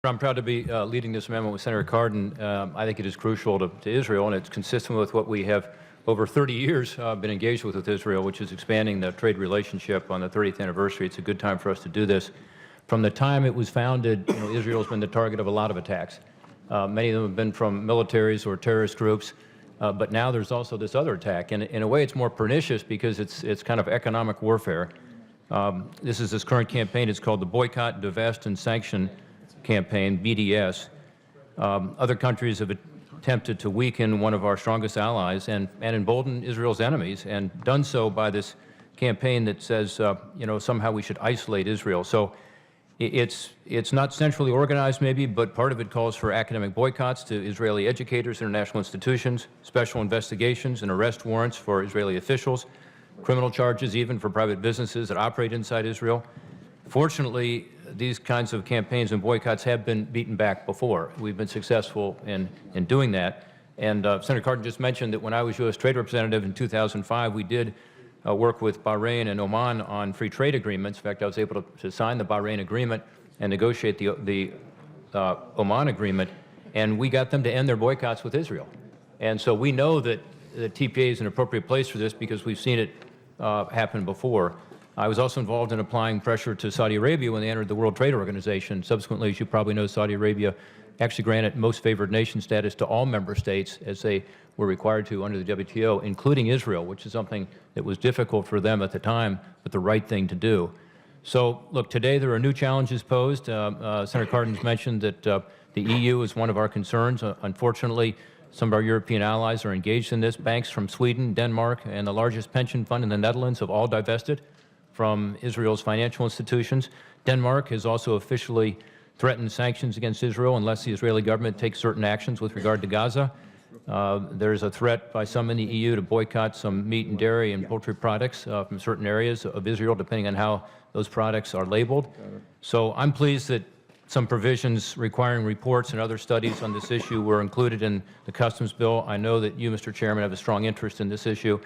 I'm proud to be leading this amendment with Senator Cardin. I think it is crucial to Israel, and it's consistent with what we have over 30 years been engaged with Israel, which is expanding the trade relationship on the 30th anniversary. It's a good time for us to do this. From the time it was founded, Israel has been the target of a lot of attacks. Many of them have been from militaries or terrorist groups, but now there's also this other attack. And in a way, it's more pernicious because it's kind of economic warfare. This is this current campaign. It's called the Boycott, Divest and Sanction campaign, BDS. Other countries have attempted to weaken one of our strongest allies and embolden Israel's enemies, and done so by this campaign that says, somehow we should isolate Israel. So it's not centrally organized maybe, but part of it calls for academic boycotts to Israeli educators, international institutions, special investigations and arrest warrants for Israeli officials, criminal charges even for private businesses that operate inside Israel. Fortunately, these kinds of campaigns and boycotts have been beaten back before. We've been successful in doing that. And Senator Cardin just mentioned that when I was U.S. Trade Representative in 2005, we did work with Bahrain and Oman on free trade agreements. In fact, I was able to sign the Bahrain agreement and negotiate the Oman agreement, and we got them to end their boycotts with Israel. And so we know that the TPA is an appropriate place for this because we've seen it happen before. I was also involved in applying pressure to Saudi Arabia when they entered the World Trade Organization. Subsequently, as you probably know, Saudi Arabia actually granted most favored nation status to all member states as they were required to under the WTO, including Israel, which is something that was difficult for them at the time, but the right thing to do. So, look, today there are new challenges posed. Senator Cardin's mentioned that the EU is one of our concerns. Unfortunately, some of our European allies are engaged in this. Banks from Sweden, Denmark, and the largest pension fund in the Netherlands have all divested from Israel's financial institutions. Denmark has also officially threatened sanctions against Israel unless the Israeli government takes certain actions with regard to Gaza. There's a threat by some in the EU to boycott some meat and dairy and poultry products from certain areas of Israel, depending on how those products are labeled. So I'm pleased that some provisions requiring reports and other studies on this issue were included in the customs bill. I know that you, Mr. Chairman, have a strong interest in this issue.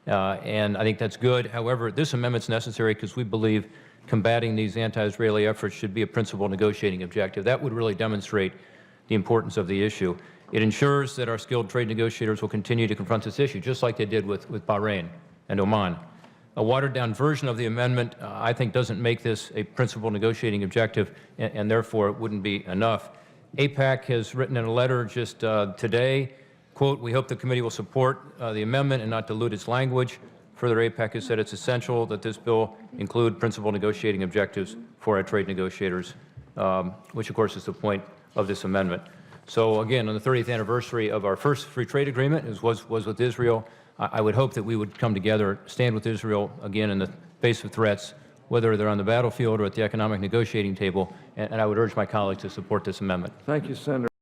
And I think that's good. However, this amendment is necessary because we believe combating these anti-Israeli efforts should be a principal negotiating objective. That would really demonstrate the importance of the issue. It ensures that our skilled trade negotiators will continue to confront this issue, just like they did with Bahrain and Oman. A watered-down version of the amendment, I think, doesn't make this a principal negotiating objective, and therefore it wouldn't be enough. AIPAC has written in a letter just today, quote, "We hope the committee will support the amendment and not dilute its language." Further, AIPAC has said it's essential that this bill include principal negotiating objectives for our trade negotiators, which, of course, is the point of this amendment. So, again, on the 30th anniversary of our first free trade agreement, was with Israel, I would hope that we would come together, stand with Israel, again, in the face of threats, whether they're on the battlefield or at the economic negotiating table, and I would urge my colleagues to support this amendment. Thank you, Senator.